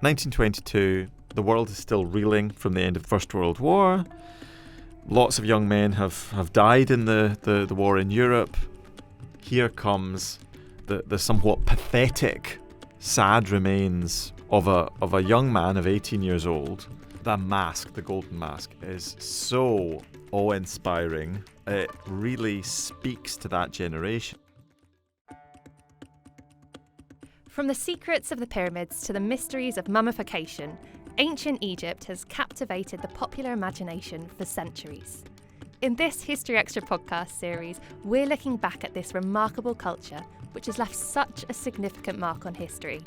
1922, the world is still reeling from the end of the First World War. Lots of young men have died in the war in Europe. Here comes the somewhat pathetic, sad remains of a young man of 18 years old. The mask, the golden mask, is so awe-inspiring. It really speaks to that generation. From the secrets of the pyramids to the mysteries of mummification, ancient Egypt has captivated the popular imagination for centuries. In this HistoryExtra podcast series, we're looking back at this remarkable culture, which has left such a significant mark on history.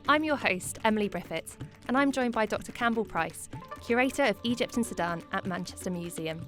I'm your host, Emily Briffett, and I'm joined by Dr. Campbell Price, curator of Egypt and Sudan at Manchester Museum.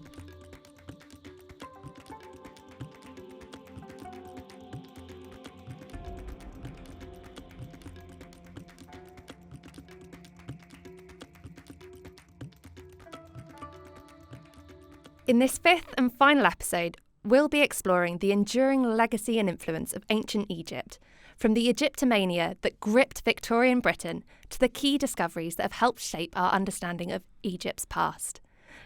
In this fifth and final episode, we'll be exploring the enduring legacy and influence of ancient Egypt, from the Egyptomania that gripped Victorian Britain to the key discoveries that have helped shape our understanding of Egypt's past.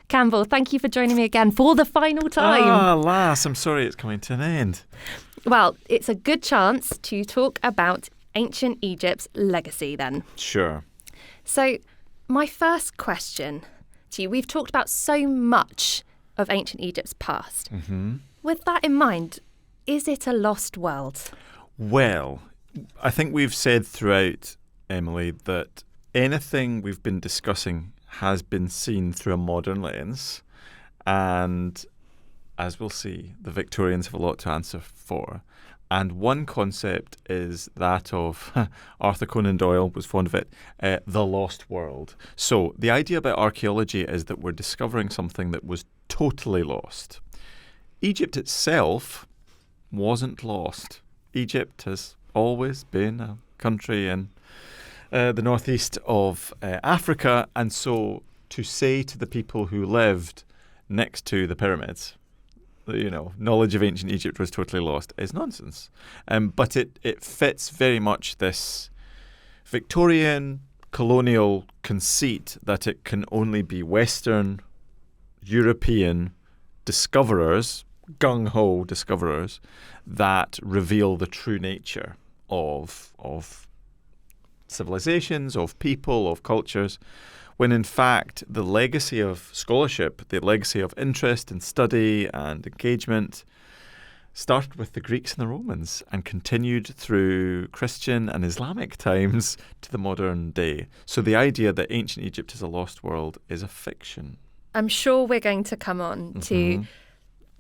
Campbell, thank you for joining me again for the final time. Ah, lass, I'm sorry it's coming to an end. Well, it's a good chance to talk about ancient Egypt's legacy then. Sure. So, my first question to you, we've talked about so much of ancient Egypt's past. Mm-hmm. With that in mind, is it a lost world? Well, I think we've said throughout, Emily, that anything we've been discussing has been seen through a modern lens. And as we'll see, the Victorians have a lot to answer for. And one concept is that of, Arthur Conan Doyle was fond of it, the lost world. So the idea about archaeology is that we're discovering something that was totally lost. Egypt itself wasn't lost. Egypt has always been a country in the northeast of Africa. And so to say to the people who lived next to the pyramids, knowledge of ancient Egypt was totally lost is nonsense. But it fits very much this Victorian colonial conceit that it can only be Western European discoverers, gung-ho discoverers, that reveal the true nature of civilizations, of people, of cultures, when in fact the legacy of scholarship, the legacy of interest and study and engagement started with the Greeks and the Romans and continued through Christian and Islamic times to the modern day. So the idea that ancient Egypt is a lost world is a fiction. I'm sure we're going to come on to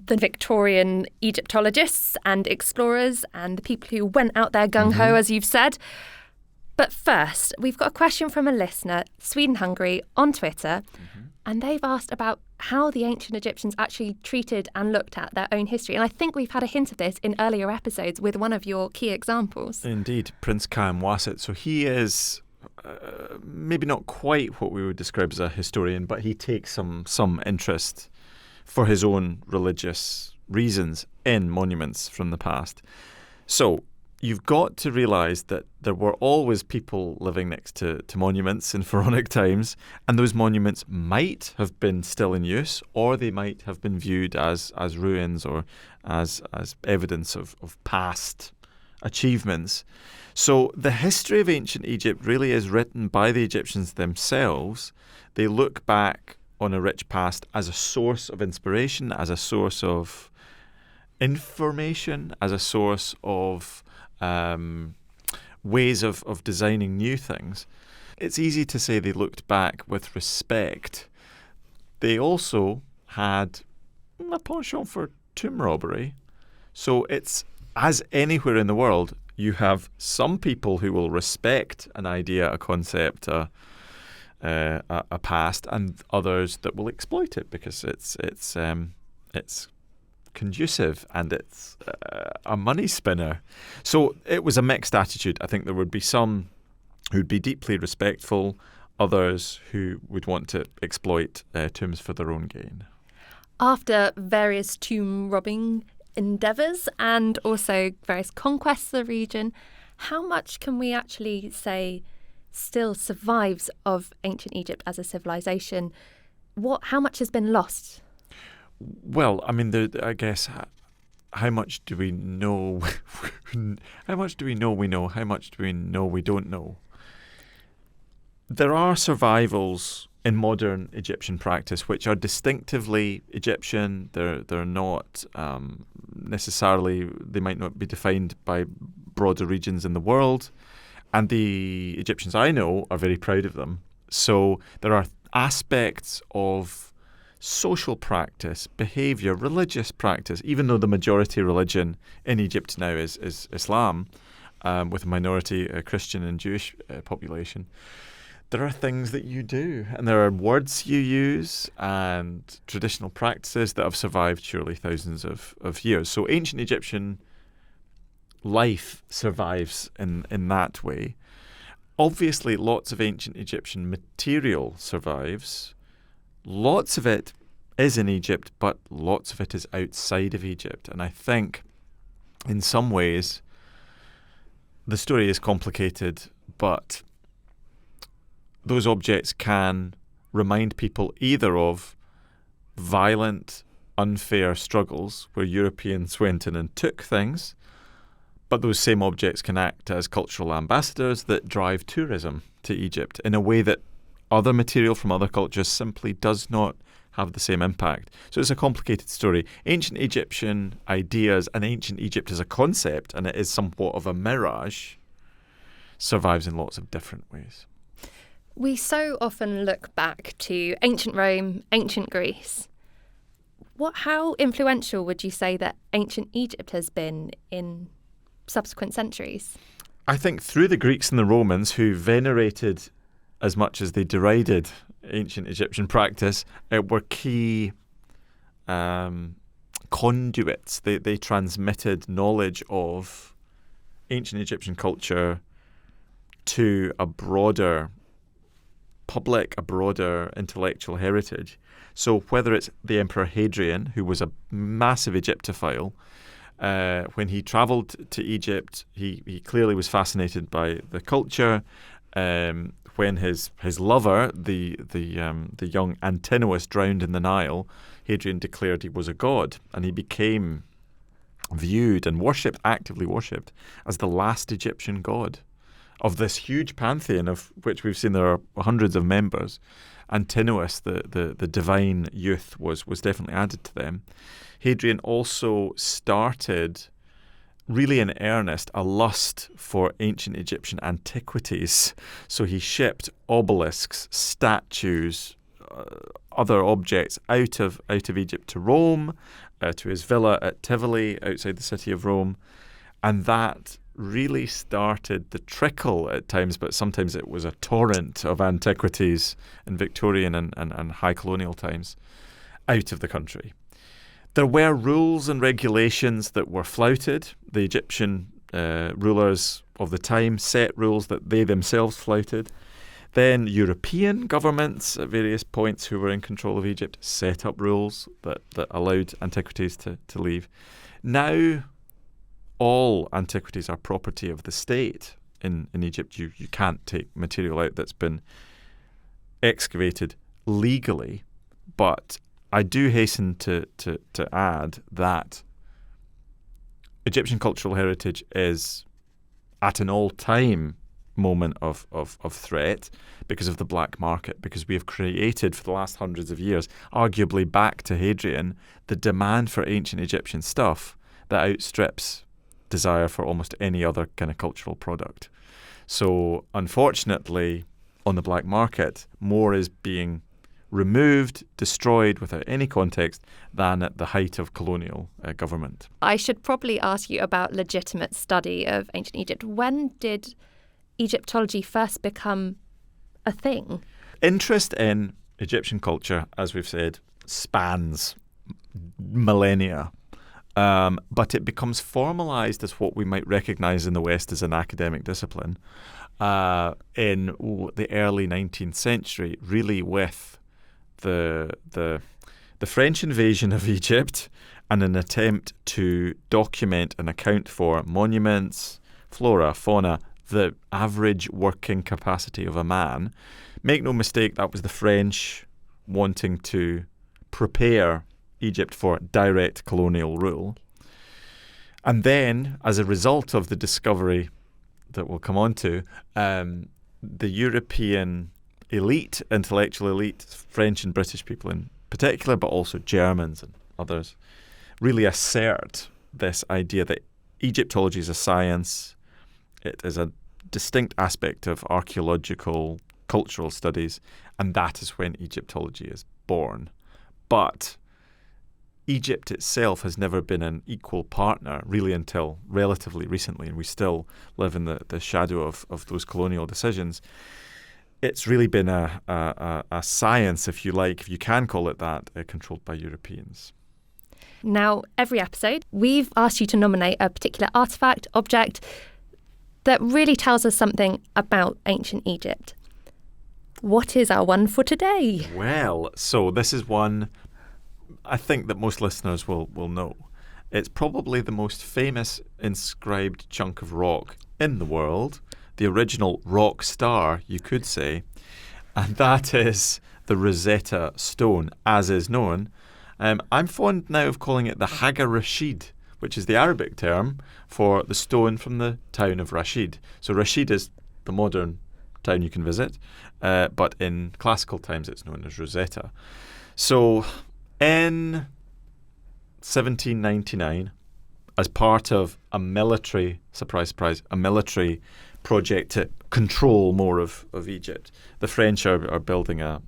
the Victorian Egyptologists and explorers and the people who went out there gung-ho, as you've said. But first, we've got a question from a listener, Sweden Hungary, on Twitter, and they've asked about how the ancient Egyptians actually treated and looked at their own history. And I think we've had a hint of this in earlier episodes with one of your key examples. Indeed, Prince Khammwasit. So he is maybe not quite what we would describe as a historian, but he takes some interest for his own religious reasons in monuments from the past. So you've got to realise that there were always people living next to monuments in pharaonic times, and those monuments might have been still in use, or they might have been viewed as ruins or as evidence of past achievements. So the history of ancient Egypt really is written by the Egyptians themselves. They look back on a rich past as a source of inspiration, as a source of information, as a source of ways of designing new things. It's easy to say they looked back with respect. They also had a penchant for tomb robbery. So it's, as anywhere in the world, you have some people who will respect an idea, a concept, a past, and others that will exploit it because it's conducive and it's a money spinner. So it was a mixed attitude. I think there would be some who'd be deeply respectful, others who would want to exploit tombs for their own gain. After various tomb robbing endeavours and also various conquests of the region, how much can we actually say still survives of ancient Egypt as a civilization. How much has been lost? Well, I mean, I guess, how much do we know? How much do we know we know? How much do we know we don't know? There are survivals in modern Egyptian practice which are distinctively Egyptian. They're not necessarily, they might not be defined by broader regions in the world. And the Egyptians I know are very proud of them. So there are aspects of social practice, behaviour, religious practice, even though the majority religion in Egypt now is Islam, with a minority Christian and Jewish population. There are things that you do, and there are words you use and traditional practices that have survived surely thousands of years. So ancient Egyptian life survives in that way. Obviously, lots of ancient Egyptian material survives. Lots of it is in Egypt, but lots of it is outside of Egypt. And I think in some ways the story is complicated, but those objects can remind people either of violent, unfair struggles where Europeans went in and took things, but those same objects can act as cultural ambassadors that drive tourism to Egypt in a way that other material from other cultures simply does not have the same impact. So it's a complicated story. Ancient Egyptian ideas and ancient Egypt as a concept, and it is somewhat of a mirage, survives in lots of different ways. We so often look back to ancient Rome, ancient Greece. How influential would you say that ancient Egypt has been in subsequent centuries? I think through the Greeks and the Romans, who venerated as much as they derided ancient Egyptian practice, were key conduits. They transmitted knowledge of ancient Egyptian culture to a broader public, a broader intellectual heritage. So whether it's the Emperor Hadrian, who was a massive Egyptophile, when he travelled to Egypt, he clearly was fascinated by the culture. When his lover, the young Antinous, drowned in the Nile, Hadrian declared he was a god, and he became viewed and worshipped, actively worshipped, as the last Egyptian god of this huge pantheon, of which we've seen there are hundreds of members. Antinous, the divine youth, was definitely added to them. Hadrian also started, really in earnest, a lust for ancient Egyptian antiquities. So he shipped obelisks, statues, other objects out of Egypt to Rome, to his villa at Tivoli outside the city of Rome, and that really started the trickle at times, but sometimes it was a torrent of antiquities in Victorian and high colonial times out of the country. There were rules and regulations that were flouted. The Egyptian rulers of the time set rules that they themselves flouted. Then European governments at various points who were in control of Egypt set up rules that allowed antiquities to leave. Now all antiquities are property of the state in Egypt. You can't take material out that's been excavated legally, but I do hasten to add that Egyptian cultural heritage is at an all-time moment of threat because of the black market, because we have created for the last hundreds of years, arguably back to Hadrian, the demand for ancient Egyptian stuff that outstrips desire for almost any other kind of cultural product. So unfortunately, on the black market, more is being removed, destroyed without any context than at the height of colonial government. I should probably ask you about legitimate study of ancient Egypt. When did Egyptology first become a thing? Interest in Egyptian culture, as we've said, spans millennia. But it becomes formalized as what we might recognize in the West as an academic discipline in the early 19th century, really with the French invasion of Egypt and an attempt to document and account for monuments, flora, fauna, the average working capacity of a man. Make no mistake, that was the French wanting to prepare Egypt for direct colonial rule. And then, as a result of the discovery that we'll come on to, the European elite, intellectual elite, French and British people in particular, but also Germans and others, really assert this idea that Egyptology is a science. It is a distinct aspect of archaeological, cultural studies, and that is when Egyptology is born. But Egypt itself has never been an equal partner, really, until relatively recently, and we still live in the shadow of those colonial decisions. It's really been a science, if you like, if you can call it that, controlled by Europeans. Now, every episode, we've asked you to nominate a particular artefact, object, that really tells us something about ancient Egypt. What is our one for today? Well, so this is one I think that most listeners will know. It's probably the most famous inscribed chunk of rock in the world, the original rock star, you could say, and that is the Rosetta Stone, as is known. I'm fond now of calling it the Hagar Rashid, which is the Arabic term for the stone from the town of Rashid. So Rashid is the modern town you can visit, but in classical times it's known as Rosetta. So in 1799, as part of a military, surprise, surprise, a military project to control more of Egypt, the French are building a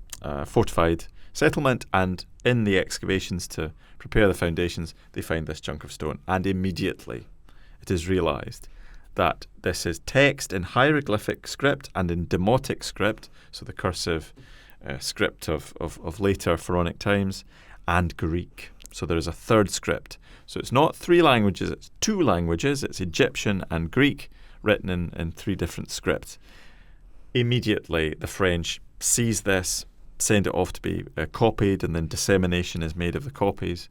fortified settlement, and in the excavations to prepare the foundations, they find this chunk of stone, and immediately it is realised that this is text in hieroglyphic script and in demotic script, so the cursive script of later pharaonic times, and Greek. So there is a third script. So it's not 3 languages, it's 2 languages. It's Egyptian and Greek, written in 3 different scripts. Immediately, the French seize this, send it off to be copied, and then dissemination is made of the copies.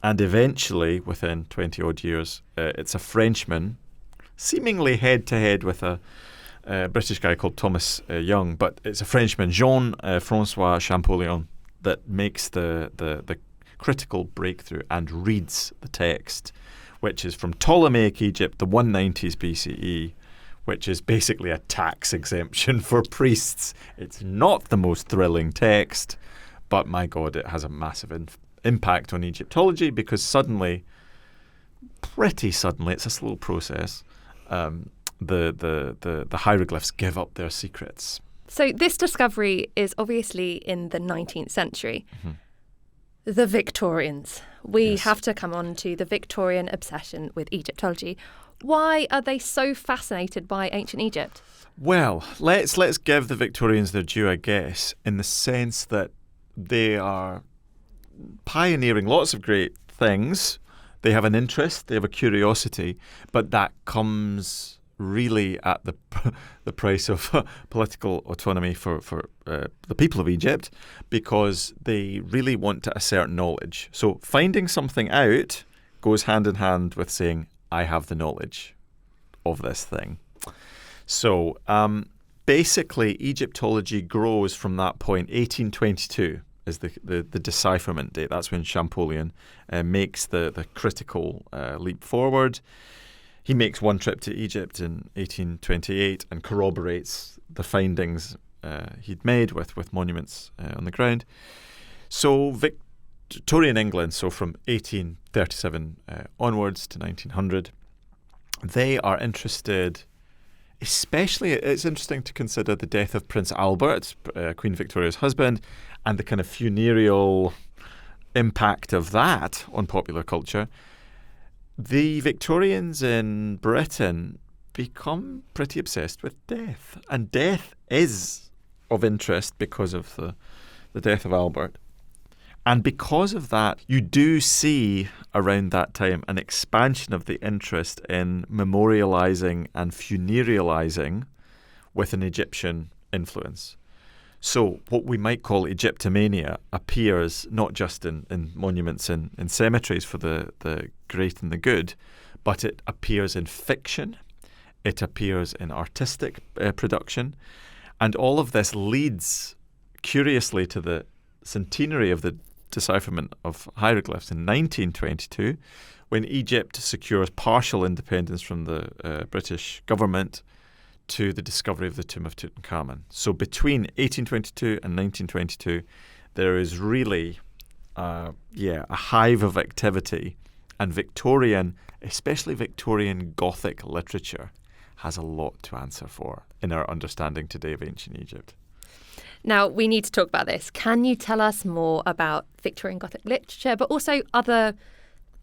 And eventually, within 20-odd years, it's a Frenchman, seemingly head-to-head with a British guy called Thomas Young, but it's a Frenchman, Jean-François Champollion, that makes the critical breakthrough and reads the text, which is from Ptolemaic Egypt, the 190s BCE, which is basically a tax exemption for priests. It's not the most thrilling text, but my God, it has a massive impact on Egyptology, because pretty suddenly, it's a slow process, the hieroglyphs give up their secrets. So this discovery is obviously in the 19th century. Mm-hmm. The Victorians. We Yes. have to come on to the Victorian obsession with Egyptology. Why are they so fascinated by ancient Egypt? Well, let's give the Victorians their due, I guess, in the sense that they are pioneering lots of great things. They have an interest, they have a curiosity, but that comes really at the price of political autonomy for the people of Egypt, because they really want to assert knowledge. So finding something out goes hand in hand with saying, I have the knowledge of this thing. So basically, Egyptology grows from that point. 1822 is the decipherment date. That's when Champollion makes the critical leap forward. He makes one trip to Egypt in 1828 and corroborates the findings he'd made with monuments on the ground. So Victorian England, so from 1837 onwards to 1900, they are interested, especially, it's interesting to consider the death of Prince Albert, Queen Victoria's husband, and the kind of funereal impact of that on popular culture. The Victorians in Britain become pretty obsessed with death, and death is of interest because of the death of Albert. And because of that, you do see around that time an expansion of the interest in memorializing and funeralizing with an Egyptian influence. So what we might call Egyptomania appears not just in monuments in cemeteries for the great and the good, but it appears in fiction, It appears in artistic production. And all of this leads, curiously, to the centenary of the decipherment of hieroglyphs in 1922, when Egypt secures partial independence from the British government to the discovery of the tomb of Tutankhamun. So between 1822 and 1922, there is really a hive of activity, and Victorian, especially Victorian Gothic literature, has a lot to answer for in our understanding today of ancient Egypt. Now, we need to talk about this. Can you tell us more about Victorian Gothic literature, but also other,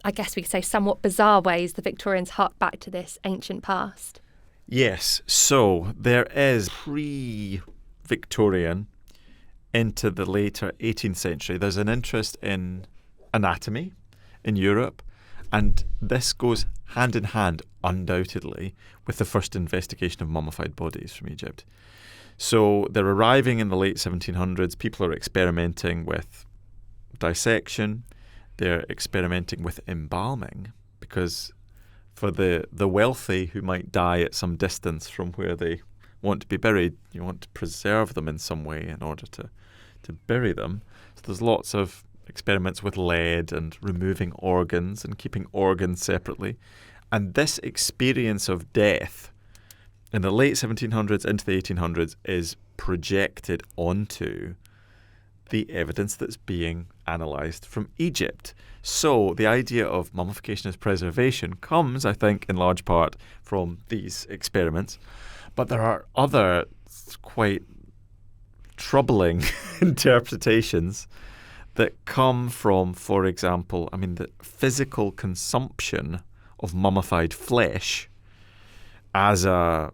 I guess we could say, somewhat bizarre ways the Victorians hark back to this ancient past? Yes. So there is pre-Victorian into the later 18th century. There's an interest in anatomy in Europe, and this goes hand in hand, undoubtedly, with the first investigation of mummified bodies from Egypt. So they're arriving in the late 1700s. People are experimenting with dissection. They're experimenting with embalming, because for the wealthy who might die at some distance from where they want to be buried, you want to preserve them in some way in order to bury them. So there's lots of experiments with lead and removing organs and keeping organs separately. And this experience of death in the late 1700s into the 1800s is projected onto the evidence that's being analysed from Egypt. So the idea of mummification as preservation comes, I think, in large part from these experiments. But there are other quite troubling interpretations that come from, for example, the physical consumption of mummified flesh as a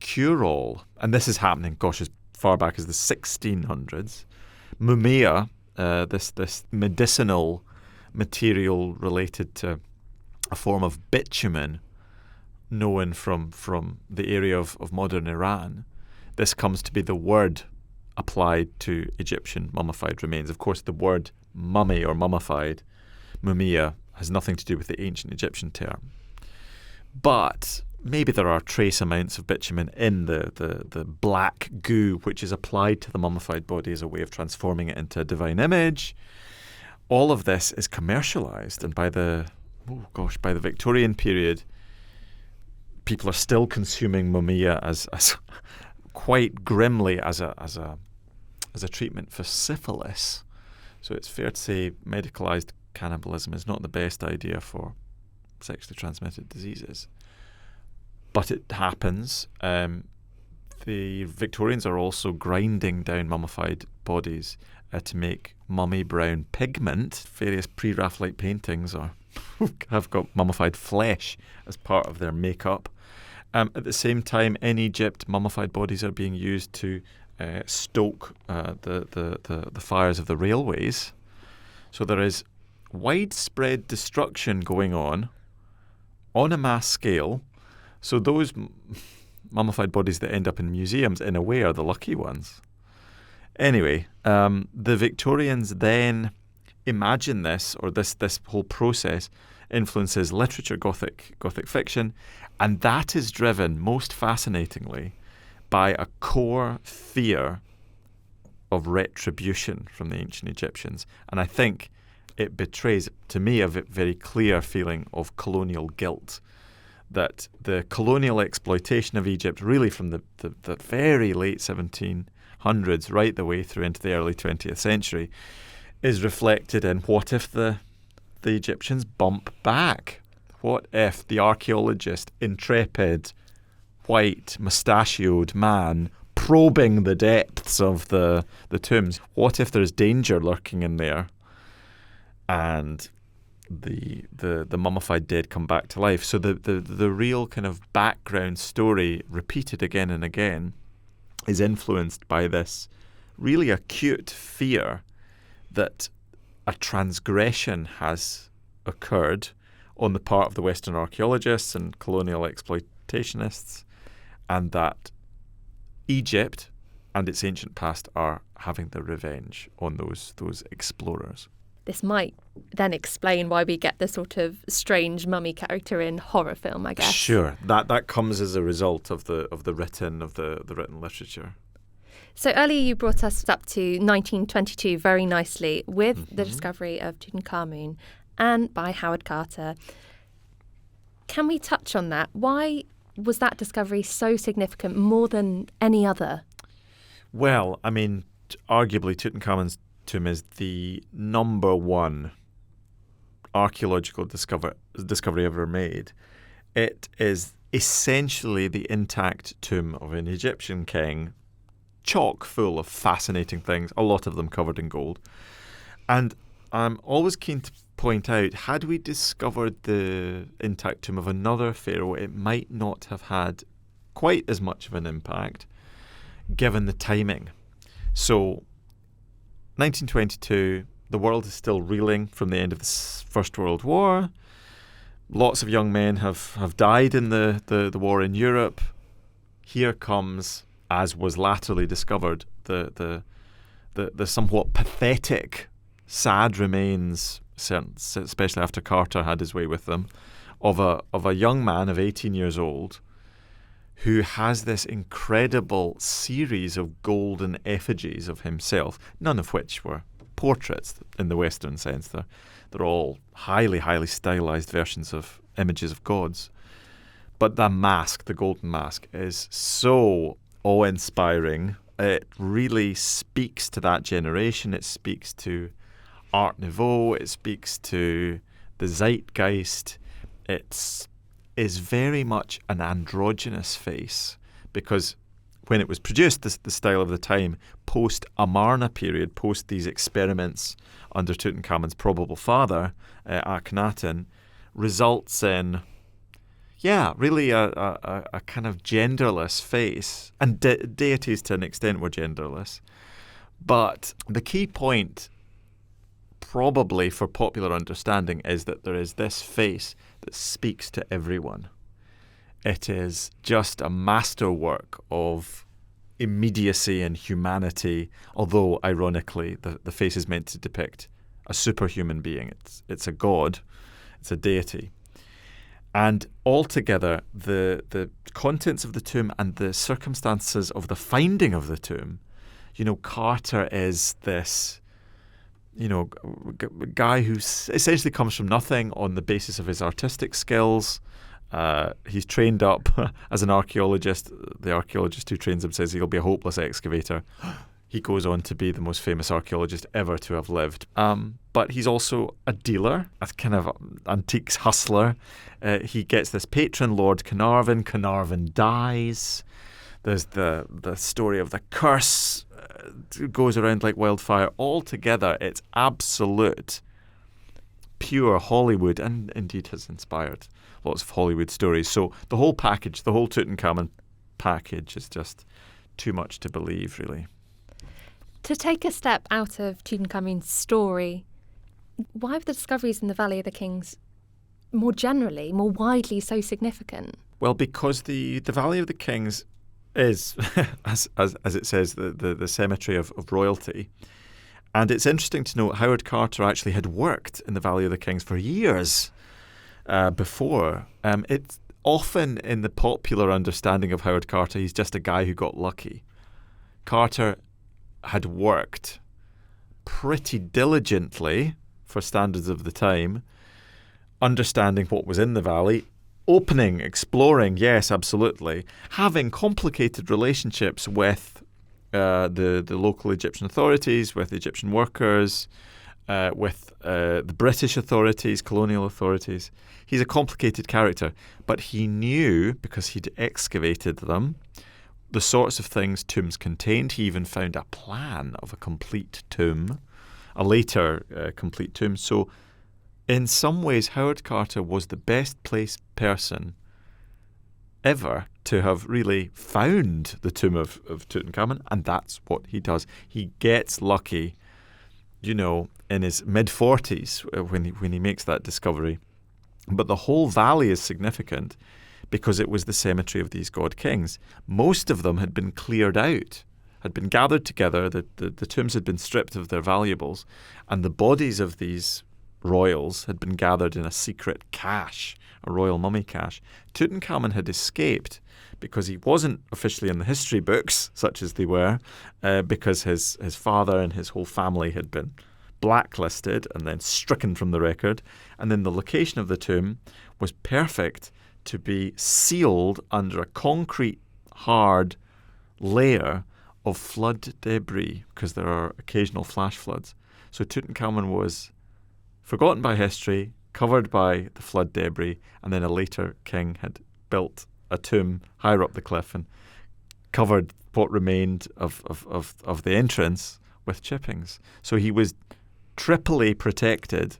cure-all. And this is happening, as far back as the 1600s. Mumia, this medicinal material related to a form of bitumen known from the area of modern Iran. This comes to be the word applied to Egyptian mummified remains. Of course, the word mummy or mummified, mumia, has nothing to do with the ancient Egyptian term. But maybe there are trace amounts of bitumen in the black goo which is applied to the mummified body as a way of transforming it into a divine image. All of this is commercialized, and by the Victorian period, people are still consuming mumia as quite grimly as a treatment for syphilis. So it's fair to say medicalized cannibalism is not the best idea for sexually transmitted diseases. But it happens. The Victorians are also grinding down mummified bodies to make mummy brown pigment. Various pre-Raphaelite paintings have got mummified flesh as part of their makeup. At the same time, in Egypt, mummified bodies are being used to stoke the fires of the railways. So there is widespread destruction going on a mass scale. So those mummified bodies that end up in museums, in a way, are the lucky ones. Anyway, the Victorians then imagine this, or this whole process influences literature, Gothic fiction, and that is driven, most fascinatingly, by a core fear of retribution from the ancient Egyptians. And I think it betrays, to me, a very clear feeling of colonial guilt, that the colonial exploitation of Egypt, really from the very late 1700s right the way through into the early 20th century, is reflected in what if the Egyptians bump back? What if the archaeologist, intrepid, white, mustachioed man probing the depths of the tombs, what if there's danger lurking in there and the mummified dead come back to life? So the real kind of background story, repeated again and again, is influenced by this really acute fear that a transgression has occurred on the part of the Western archaeologists and colonial exploitationists, and that Egypt and its ancient past are having their revenge on those explorers. this might then explain why we get the sort of strange mummy character in horror film, I guess. Sure, that comes as a result of the written literature. So earlier you brought us up to 1922 very nicely with the discovery of Tutankhamun and by Howard Carter. Can we touch on that? Why was that discovery so significant more than any other? Well, I mean, arguably Tutankhamun's tomb is the number one archaeological discovery ever made. It is essentially the intact tomb of an Egyptian king, chock full of fascinating things, a lot of them covered in gold. And I'm always keen to point out, had we discovered the intact tomb of another pharaoh, it might not have had quite as much of an impact, given the timing. So, 1922, the world is still reeling from the end of the First World War. Lots of young men have died in the war in Europe. Here comes, as was latterly discovered, the somewhat pathetic, sad remains, especially after Carter had his way with them, of a young man of 18 years old who has this incredible series of golden effigies of himself, none of which were portraits in the Western sense. They're all highly, highly stylized versions of images of gods. But the mask, the golden mask, is so awe-inspiring. It really speaks to that generation. It speaks to Art Nouveau. It speaks to the zeitgeist. It is very much an androgynous face, because when it was produced, the style of the time, post-Amarna period, post these experiments under Tutankhamun's probable father, Akhenaten, results in really a kind of genderless face. And deities to an extent were genderless. But the key point, probably for popular understanding, is that there is this face that speaks to everyone. It is just a masterwork of immediacy and humanity, although, ironically, the face is meant to depict a superhuman being. It's a god. It's a deity. And altogether, the contents of the tomb and the circumstances of the finding of the tomb, Carter is this, guy who essentially comes from nothing on the basis of his artistic skills. He's trained up as an archaeologist. The archaeologist who trains him says he'll be a hopeless excavator. He goes on to be the most famous archaeologist ever to have lived. But he's also a dealer, a kind of antiques hustler. He gets this patron, Lord Carnarvon. Carnarvon dies. There's the story of the curse. Goes around like wildfire. Altogether, it's absolute, pure Hollywood, and indeed has inspired lots of Hollywood stories. So the whole package, the whole Tutankhamun package, is just too much to believe, really. To take a step out of Tutankhamun's story, why were the discoveries in the Valley of the Kings more generally, more widely so significant? Well, because the Valley of the Kings is, as it says, the cemetery of royalty. And it's interesting to note Howard Carter actually had worked in the Valley of the Kings for years before. It's often in the popular understanding of Howard Carter, he's just a guy who got lucky. Carter had worked pretty diligently for standards of the time, understanding what was in the valley, opening, exploring, yes, absolutely, having complicated relationships with the local Egyptian authorities, with Egyptian workers, with the British authorities, colonial authorities. He's a complicated character, but he knew, because he'd excavated them, the sorts of things tombs contained. He even found a plan of a complete tomb, a later complete tomb. So in some ways, Howard Carter was the best placed person ever to have really found the tomb of Tutankhamun, and that's what he does. He gets lucky, in his mid-40s when he makes that discovery. But the whole valley is significant because it was the cemetery of these god kings. Most of them had been cleared out, had been gathered together, the tombs had been stripped of their valuables, and the bodies of these royals had been gathered in a secret cache, a royal mummy cache. Tutankhamun had escaped because he wasn't officially in the history books, such as they were, because his father and his whole family had been blacklisted and then stricken from the record. And then the location of the tomb was perfect to be sealed under a concrete, hard layer of flood debris, because there are occasional flash floods. So Tutankhamun was forgotten by history, covered by the flood debris, and then a later king had built a tomb higher up the cliff and covered what remained of the entrance with chippings. So he was triply protected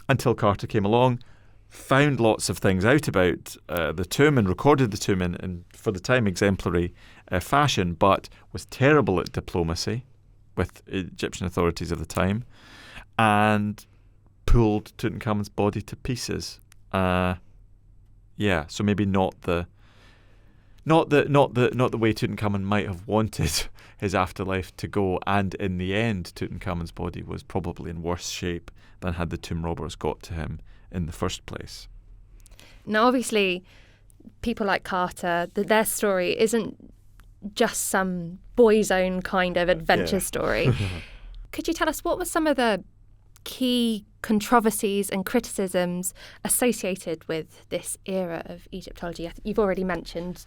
until Carter came along, found lots of things out about the tomb and recorded the tomb in for the time, exemplary fashion, but was terrible at diplomacy with Egyptian authorities of the time, and pulled Tutankhamun's body to pieces. So maybe not the way Tutankhamun might have wanted his afterlife to go, and in the end Tutankhamun's body was probably in worse shape than had the tomb robbers got to him in the first place. Now, obviously, people like Carter, their story isn't just some boy's own kind of adventure story. Could you tell us what were some of the key controversies and criticisms associated with this era of Egyptology? You've already mentioned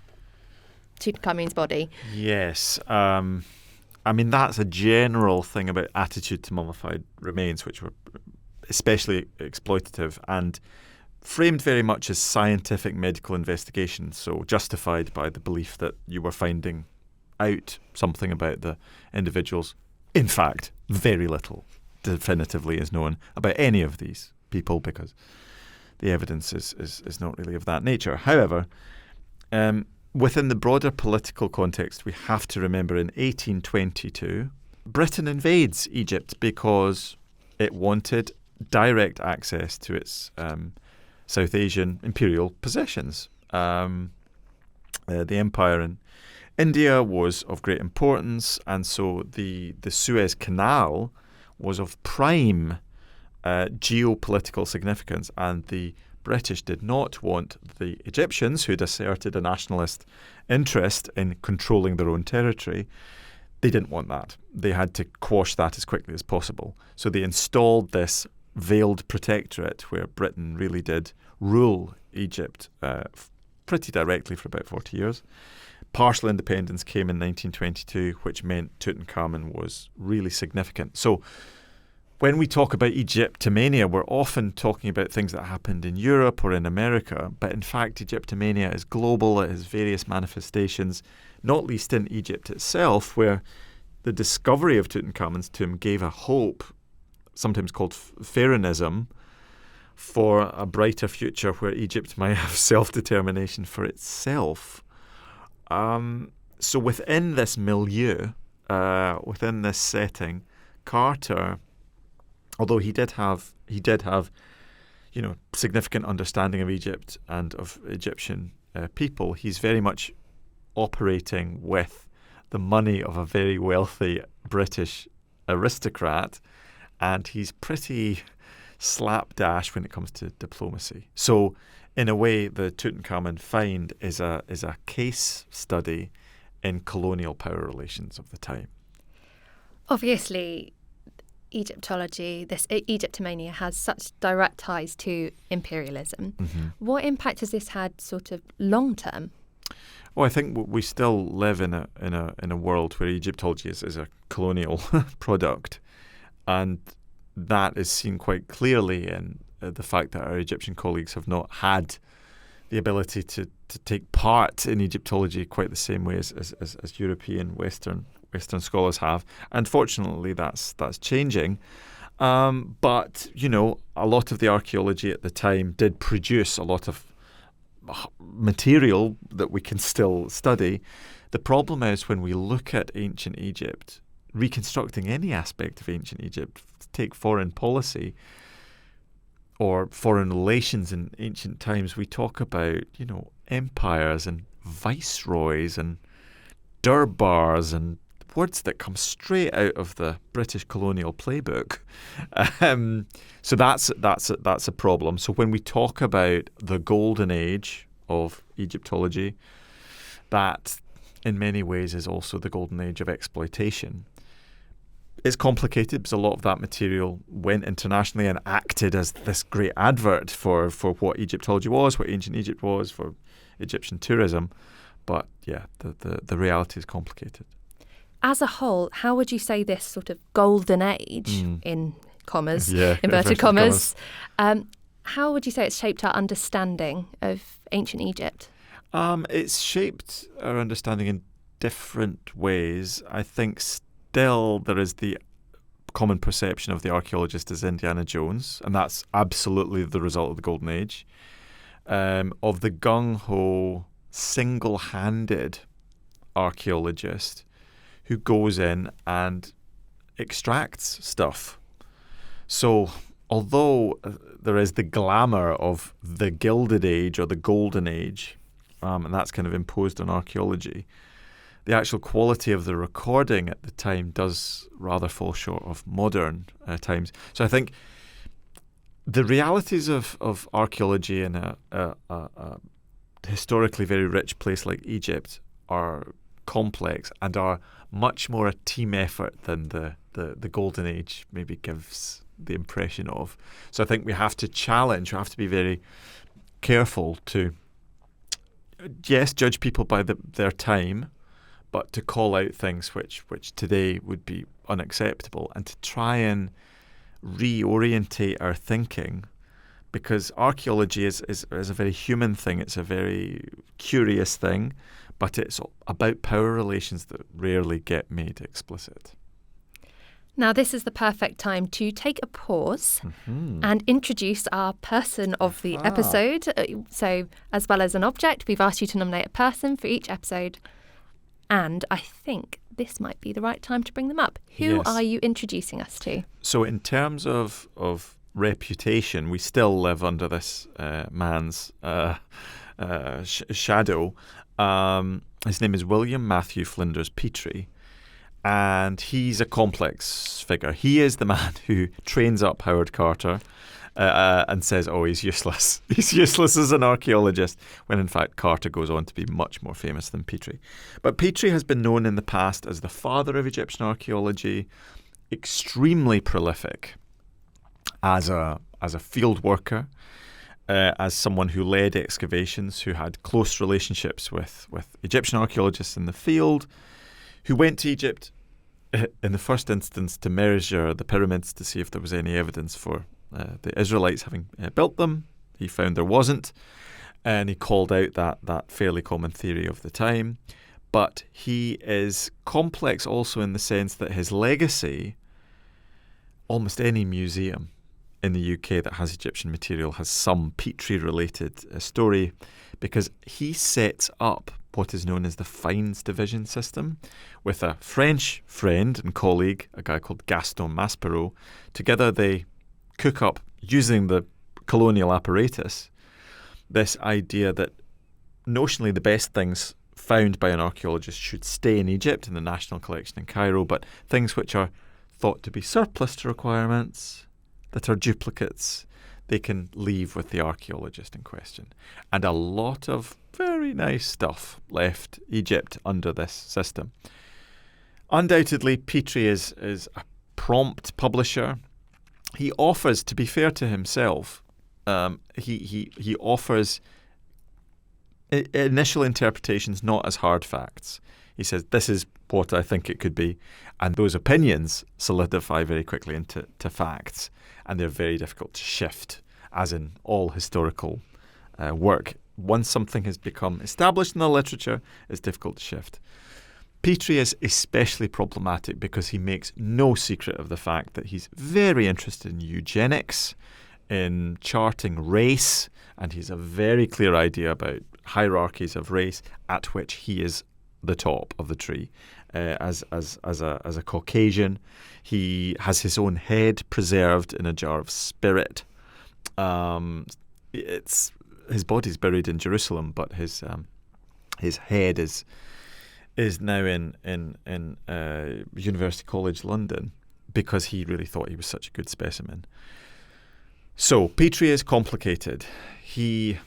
Tutankhamun's body. Yes. I mean, that's a general thing about attitude to mummified remains, which were especially exploitative and framed very much as scientific medical investigation, so justified by the belief that you were finding out something about the individuals. In fact, very little definitively is known about any of these people because the evidence is not really of that nature. However, within the broader political context, we have to remember in 1822, Britain invades Egypt because it wanted direct access to its South Asian imperial possessions. The empire in India was of great importance, and so the Suez Canal was of prime geopolitical significance, and the British did not want the Egyptians, who'd asserted a nationalist interest in controlling their own territory. They didn't want that. They had to quash that as quickly as possible. So they installed this veiled protectorate where Britain really did rule Egypt pretty directly for about 40 years. Partial independence came in 1922, which meant Tutankhamun was really significant. So when we talk about Egyptomania, we're often talking about things that happened in Europe or in America, but in fact Egyptomania is global. It has various manifestations, not least in Egypt itself, where the discovery of Tutankhamun's tomb gave a hope, sometimes called Pharaonism, for a brighter future where Egypt might have self-determination for itself. So within this milieu, within this setting, Carter, although he did have, significant understanding of Egypt and of Egyptian people, he's very much operating with the money of a very wealthy British aristocrat, and he's pretty slapdash when it comes to diplomacy. So, in a way, the Tutankhamun find is a case study in colonial power relations of the time. Obviously, Egyptology, this Egyptomania, has such direct ties to imperialism. Mm-hmm. What impact has this had, sort of long term? Well, I think we still live in a world where Egyptology is a colonial product, and that is seen quite clearly in the fact that our Egyptian colleagues have not had the ability to take part in Egyptology quite the same way as European Western scholars have. Unfortunately, that's changing. But, a lot of the archaeology at the time did produce a lot of material that we can still study. The problem is when we look at ancient Egypt, reconstructing any aspect of ancient Egypt, take foreign policy or foreign relations in ancient times, we talk about, empires and viceroys and durbars and words that come straight out of the British colonial playbook. So that's a problem. So when we talk about the golden age of Egyptology, that in many ways is also the golden age of exploitation. It's complicated because a lot of that material went internationally and acted as this great advert for what Egyptology was, what ancient Egypt was, for Egyptian tourism. But yeah, the reality is complicated. As a whole, how would you say this sort of golden age, in commas, inverted commas, how would you say it's shaped our understanding of ancient Egypt? It's shaped our understanding in different ways. I think still there is the common perception of the archaeologist as Indiana Jones, and that's absolutely the result of the Golden Age, of the gung-ho, single-handed archaeologist who goes in and extracts stuff. So although there is the glamour of the Gilded Age or the Golden Age, and that's kind of imposed on archaeology, the actual quality of the recording at the time does rather fall short of modern times. So I think the realities of archaeology in a historically very rich place like Egypt are complex and are much more a team effort than the Golden Age maybe gives the impression of. So I think we have to be very careful to, yes, judge people by their time, but to call out things which today would be unacceptable, and to try and reorientate our thinking, because archaeology is a very human thing. It's a very curious thing, but it's about power relations that rarely get made explicit. Now, this is the perfect time to take a pause and introduce our person of the episode. So, as well as an object, we've asked you to nominate a person for each episode. And I think this might be the right time to bring them up. Who are you introducing us to? So in terms of reputation, we still live under this man's shadow. His name is William Matthew Flinders Petrie, and he's a complex figure. He is the man who trains up Howard Carter and says, oh, he's useless. He's useless as an archaeologist, when in fact Carter goes on to be much more famous than Petrie. But Petrie has been known in the past as the father of Egyptian archaeology, extremely prolific as a field worker, as someone who led excavations, who had close relationships with Egyptian archaeologists in the field, who went to Egypt in the first instance to measure the pyramids to see if there was any evidence for the Israelites having built them. He found there wasn't, and he called out that fairly common theory of the time. But he is complex also in the sense that his legacy, almost any museum in the UK that has Egyptian material has some Petrie-related story, because he sets up what is known as the finds division system with a French friend and colleague, a guy called Gaston Maspero. Together they cook up, using the colonial apparatus, this idea that notionally the best things found by an archaeologist should stay in Egypt in the National Collection in Cairo, but things which are thought to be surplus to requirements, that are duplicates, they can leave with the archaeologist in question. And a lot of very nice stuff left Egypt under this system. Undoubtedly, Petrie is a prompt publisher. He offers, to be fair to himself, he offers initial interpretations not as hard facts. He says, this is what I think it could be. And those opinions solidify very quickly into facts. And they're very difficult to shift, as in all historical work. Once something has become established in the literature, it's difficult to shift. Petrie is especially problematic because he makes no secret of the fact that he's very interested in eugenics, in charting race, and he's a very clear idea about hierarchies of race at which he is the top of the tree. As a Caucasian, he has his own head preserved in a jar of spirit. His body's buried in Jerusalem, but his head is is now in University College London because he really thought he was such a good specimen. So Petrie is complicated. He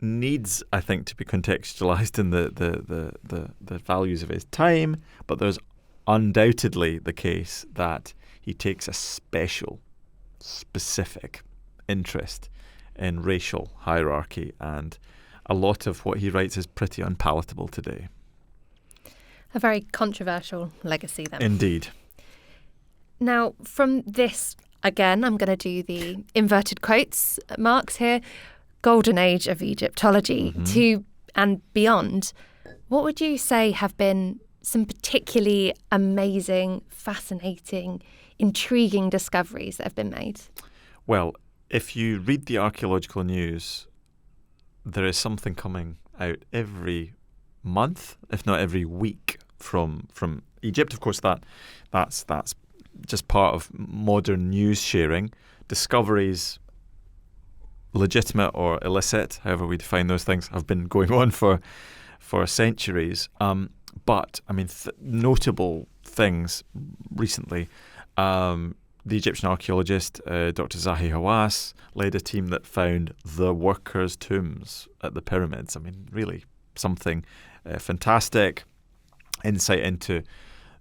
needs, I think, to be contextualized in the values of his time, but there's undoubtedly the case that he takes a specific interest in racial hierarchy, and a lot of what he writes is pretty unpalatable today. A very controversial legacy then. Indeed. Now, from this, again, I'm going to do the inverted quotes marks here, golden age of Egyptology to and beyond, what would you say have been some particularly amazing, fascinating, intriguing discoveries that have been made? Well, if you read the archaeological news, there is something coming out every month, if not every week, from Egypt. Of course, that's just part of modern news sharing. Discoveries, legitimate or illicit, however we define those things, have been going on for centuries. But I mean, notable things recently. The Egyptian archaeologist Dr. Zahi Hawass led a team that found the workers' tombs at the pyramids. I mean, really something fantastic. Insight into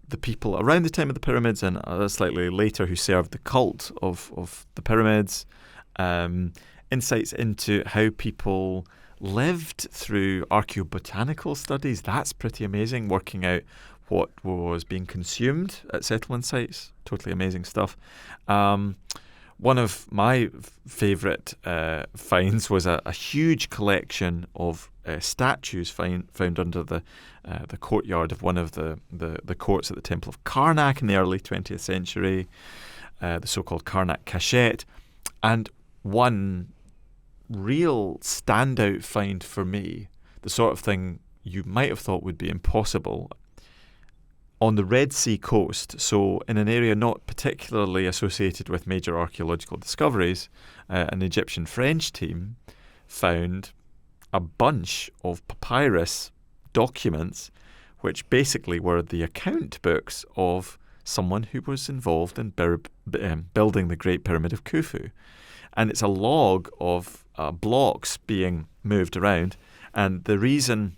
the people around the time of the pyramids and slightly later who served the cult of the pyramids. Insights into how people lived through archaeobotanical studies. That's pretty amazing, working out what was being consumed at settlement sites. Totally amazing stuff. One of my favourite finds was a huge collection of statues found under the courtyard of one of the courts at the Temple of Karnak in the early 20th century, the so-called Karnak cachette. And one real standout find for me, the sort of thing you might have thought would be impossible, on the Red Sea coast, so in an area not particularly associated with major archaeological discoveries, an Egyptian French team found a bunch of papyrus documents which basically were the account books of someone who was involved in building the Great Pyramid of Khufu. And it's a log of blocks being moved around, and the reason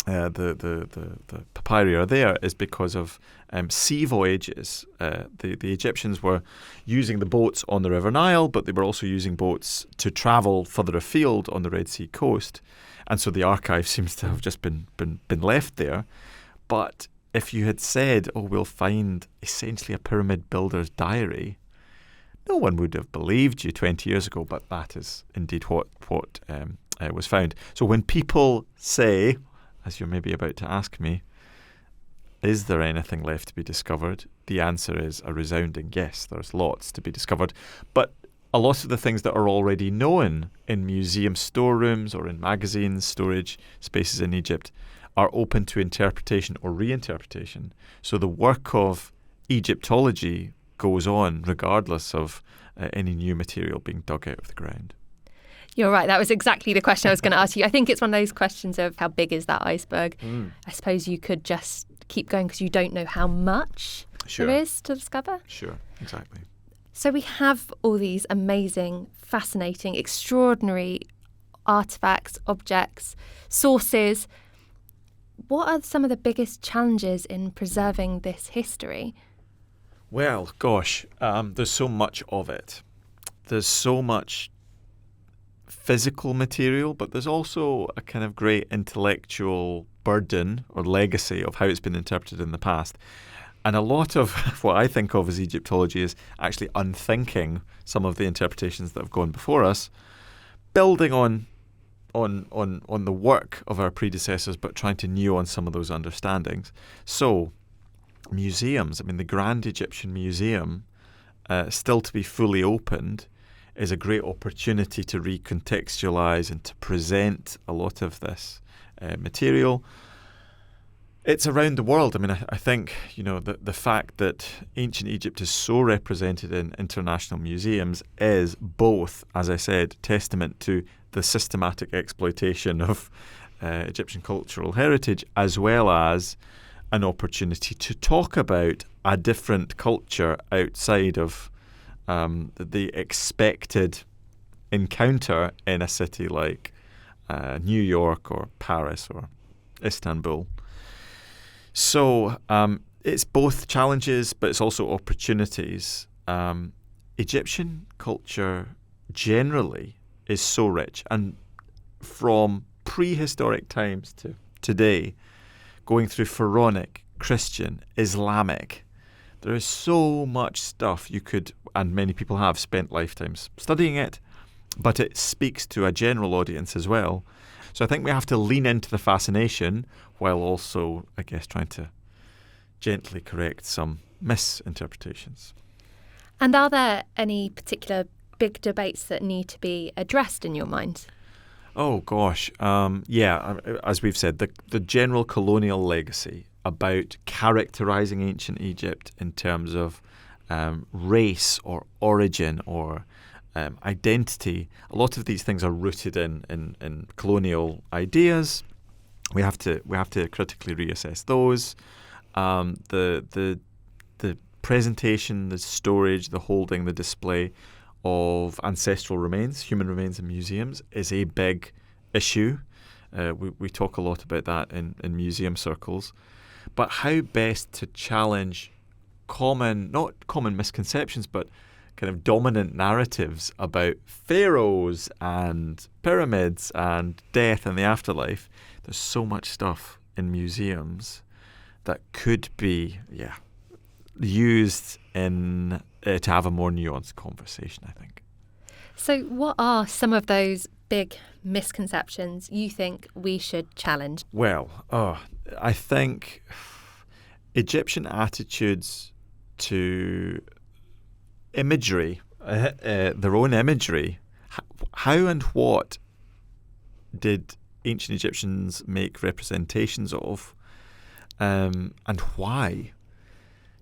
the papyri are there is because of sea voyages. The Egyptians were using the boats on the River Nile, but they were also using boats to travel further afield on the Red Sea coast. And so the archive seems to have just been left there. But if you had said, oh, we'll find essentially a pyramid builder's diary, no one would have believed you 20 years ago, but that is indeed what was found. So when people say, as you're maybe about to ask me, is there anything left to be discovered? The answer is a resounding yes. There's lots to be discovered. But a lot of the things that are already known in museum storerooms or in magazines, storage spaces in Egypt, are open to interpretation or reinterpretation. So the work of Egyptology goes on regardless of any new material being dug out of the ground. You're right. That was exactly the question I was going to ask you. I think it's one of those questions of how big is that iceberg? I suppose you could just keep going because you don't know how much there is to discover. Sure, exactly. So we have all these amazing, fascinating, extraordinary artefacts, objects, sources. What are some of the biggest challenges in preserving this history? Well, gosh, there's so much of it. There's so much physical material, but there's also a kind of great intellectual burden or legacy of how it's been interpreted in the past. And a lot of what I think of as Egyptology is actually unthinking some of the interpretations that have gone before us, building on the work of our predecessors, but trying to nuance some of those understandings. So, museums, I mean, the Grand Egyptian Museum, still to be fully opened, is a great opportunity to recontextualize and to present a lot of this material. It's around the world. I mean, I think, the fact that ancient Egypt is so represented in international museums is both, as I said, testament to the systematic exploitation of Egyptian cultural heritage, as well as an opportunity to talk about a different culture outside of the expected encounter in a city like New York or Paris or Istanbul. So it's both challenges, but it's also opportunities. Egyptian culture generally is so rich, and from prehistoric times to today, going through Pharaonic, Christian, Islamic, there is so much stuff you could, and many people have spent lifetimes studying it, but it speaks to a general audience as well. So I think we have to lean into the fascination while also, I guess, trying to gently correct some misinterpretations. And are there any particular big debates that need to be addressed in your mind? Oh, gosh. As we've said, the general colonial legacy about characterizing ancient Egypt in terms of race or origin or identity. A lot of these things are rooted in colonial ideas. We have to critically reassess those. The presentation, the storage, the holding, the display of ancestral remains, human remains in museums is a big issue. We talk a lot about that in museum circles. But how best to challenge not common misconceptions, but kind of dominant narratives about pharaohs and pyramids and death and the afterlife. There's so much stuff in museums that could be used to have a more nuanced conversation, I think. So what are some of those big misconceptions you think we should challenge? Well, I think Egyptian attitudes to imagery, their own imagery, how and what did ancient Egyptians make representations of, and why?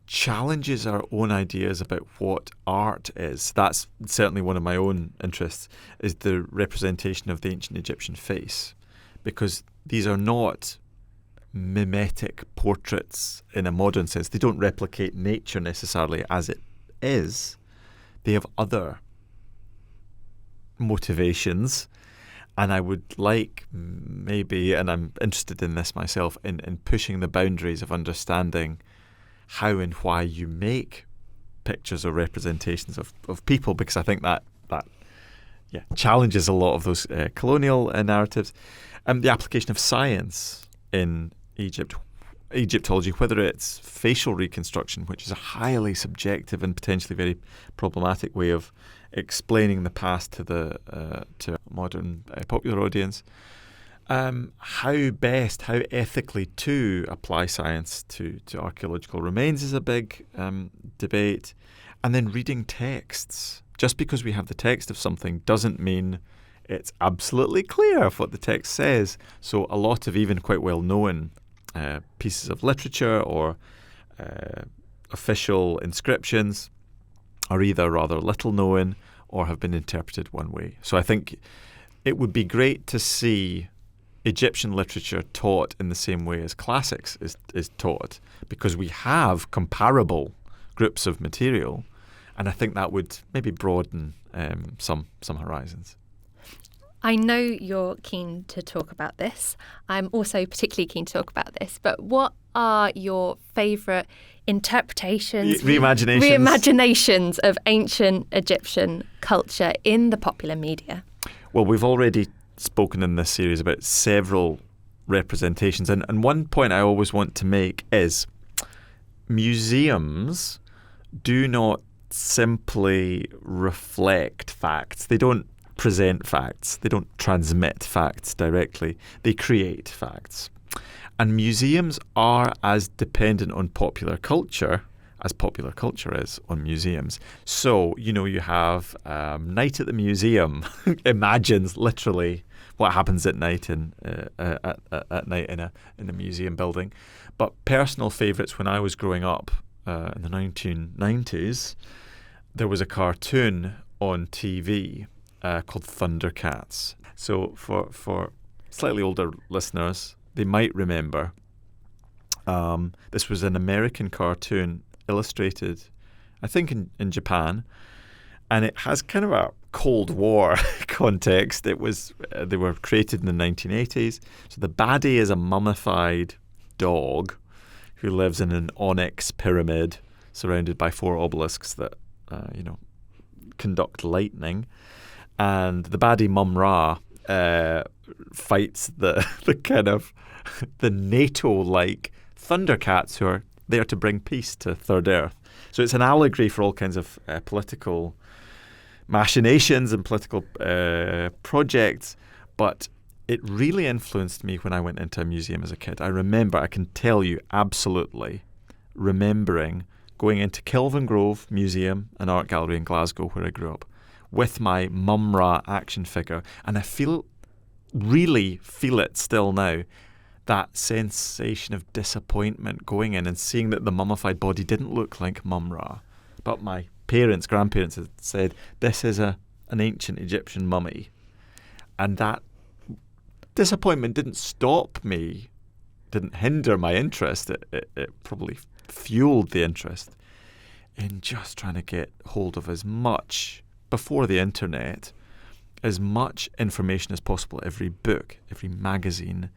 Challenges our own ideas about what art is. That's certainly one of my own interests, is the representation of the ancient Egyptian face, because these are not mimetic portraits in a modern sense. They don't replicate nature necessarily as it is. They have other motivations, and I would like maybe, and I'm interested in this myself, in pushing the boundaries of understanding how and why you make pictures or representations of people, because I think that challenges a lot of those colonial narratives. The application of science in Egyptology, whether it's facial reconstruction, which is a highly subjective and potentially very problematic way of explaining the past to a modern popular audience. How ethically to apply science to archaeological remains is a big debate. And then reading texts. Just because we have the text of something doesn't mean it's absolutely clear what the text says. So a lot of even quite well-known pieces of literature or official inscriptions are either rather little known or have been interpreted one way. So I think it would be great to see Egyptian literature taught in the same way as classics is taught, because we have comparable groups of material, and I think that would maybe broaden some horizons. I know you're keen to talk about this. I'm also particularly keen to talk about this, but what are your favourite interpretations, reimaginations of ancient Egyptian culture in the popular media? Well, we've already spoken in this series about several representations, and one point I always want to make is museums do not simply reflect facts. They don't present facts. They don't transmit facts directly. They create facts. And museums are as dependent on popular culture as popular culture is on museums. So, you have Night at the Museum imagines literally what happens at night in a museum building. But personal favourites when I was growing up in the 1990s, there was a cartoon on TV called Thundercats. So for slightly older listeners, they might remember this was an American cartoon illustrated, I think, in Japan, and it has kind of a Cold War context. It was they were created in the 1980s. So the baddie is a mummified dog who lives in an onyx pyramid surrounded by 4 obelisks that conduct lightning, and the baddie Mum Ra fights the kind of the NATO-like Thundercats who are there to bring peace to Third Earth. So it's an allegory for all kinds of political machinations and political projects, but it really influenced me when I went into a museum as a kid. I can tell you absolutely, remembering going into Kelvin Grove Museum and Art Gallery in Glasgow, where I grew up, with my Mum Ra action figure, and I really feel it still now, that sensation of disappointment going in and seeing that the mummified body didn't look like Mum Ra, but my grandparents had said, this is an ancient Egyptian mummy. And that disappointment didn't stop me, didn't hinder my interest. It probably fueled the interest in just trying to get hold of as much, before the internet, as much information as possible. Every book, every magazine,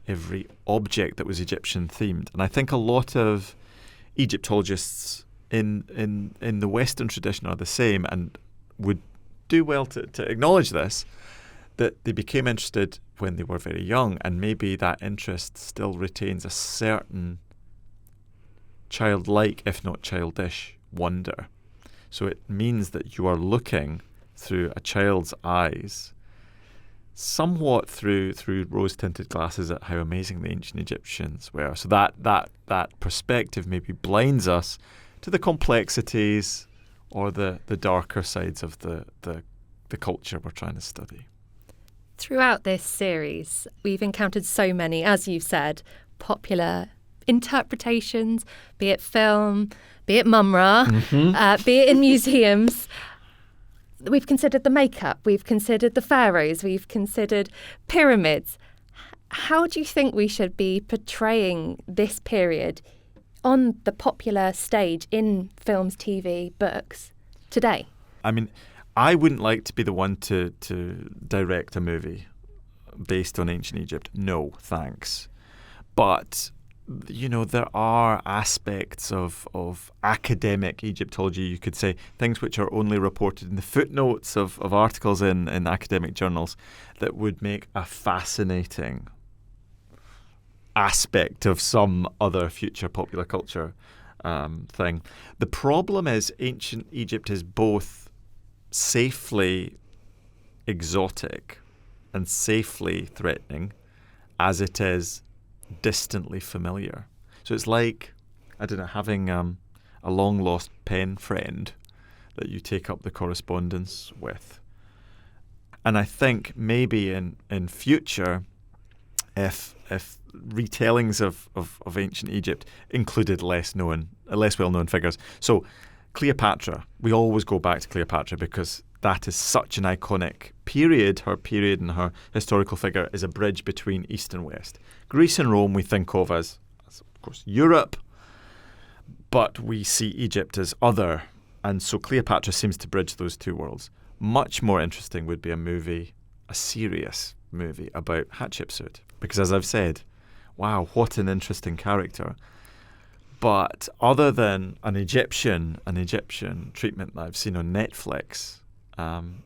every object that was Egyptian themed. And I think a lot of Egyptologists in the Western tradition are the same, and would do well to acknowledge this, that they became interested when they were very young, and maybe that interest still retains a certain childlike, if not childish, wonder. So it means that you are looking through a child's eyes, somewhat through rose-tinted glasses, at how amazing the ancient Egyptians were. So that perspective maybe blinds us to the complexities or the darker sides of the culture we're trying to study. Throughout this series, we've encountered so many, as you've said, popular interpretations, be it film, be it Mum Ra, be it in museums. We've considered the makeup, we've considered the pharaohs, we've considered pyramids. How do you think we should be portraying this period on the popular stage in films, TV, books today? I mean, I wouldn't like to be the one to direct a movie based on ancient Egypt. No, thanks. But there are aspects of academic Egyptology, you could say, things which are only reported in the footnotes of articles in academic journals, that would make a fascinating aspect of some other future popular culture thing. The problem is ancient Egypt is both safely exotic and safely threatening as it is distantly familiar. So it's like, I don't know, having a long-lost pen friend that you take up the correspondence with. And I think maybe in future, if retellings of ancient Egypt included less well-known figures. So Cleopatra, we always go back to Cleopatra because that is such an iconic period. Her period and her historical figure is a bridge between East and West. Greece and Rome we think of as of course, Europe, but we see Egypt as other. And so Cleopatra seems to bridge those two worlds. Much more interesting would be a serious movie about Hatshepsut. Because as I've said, wow, what an interesting character. But other than an Egyptian treatment that I've seen on Netflix,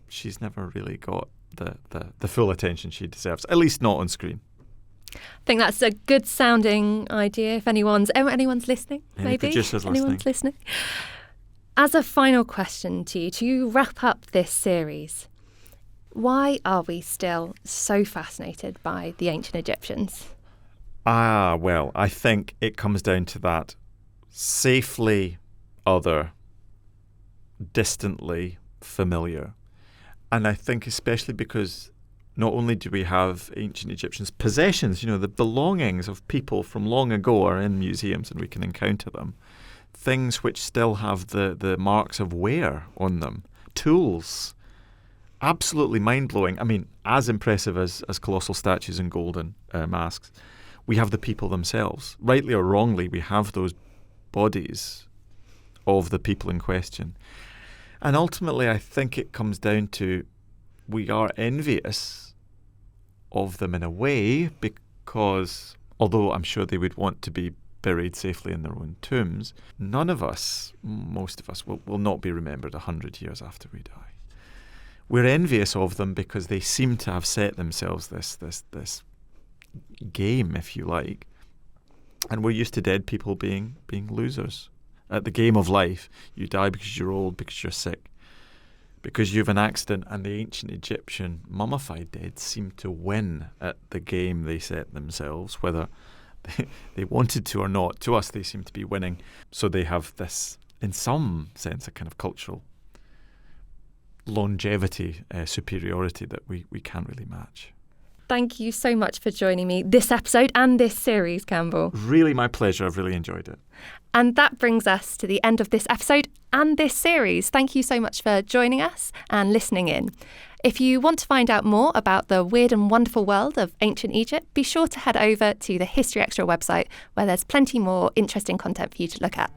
she's never really got the full attention she deserves, at least not on screen. I think that's a good sounding idea if anyone's listening, Any maybe. producers Anyone's listening. As a final question to you, to wrap up this series, why are we still so fascinated by the ancient Egyptians? Well, I think it comes down to that safely other, distantly familiar. And I think especially because not only do we have ancient Egyptians' possessions, the belongings of people from long ago are in museums and we can encounter them, things which still have the marks of wear on them, tools, absolutely mind-blowing. I mean, as impressive as colossal statues and golden masks, we have the people themselves. Rightly or wrongly, we have those bodies of the people in question. And ultimately, I think it comes down to we are envious of them in a way because, although I'm sure they would want to be buried safely in their own tombs, none of us, most of us, will not be remembered 100 years after we die. We're envious of them because they seem to have set themselves this game, if you like, and we're used to dead people being losers. At the game of life, you die because you're old, because you're sick, because you have an accident, and the ancient Egyptian mummified dead seem to win at the game they set themselves, whether they wanted to or not. To us, they seem to be winning. So they have this, in some sense, a kind of cultural longevity, superiority that we can't really match. Thank you so much for joining me this episode and this series, Campbell. Really my pleasure. I've really enjoyed it. And that brings us to the end of this episode and this series. Thank you so much for joining us and listening in. If you want to find out more about the weird and wonderful world of ancient Egypt, be sure to head over to the HistoryExtra website, where there's plenty more interesting content for you to look at.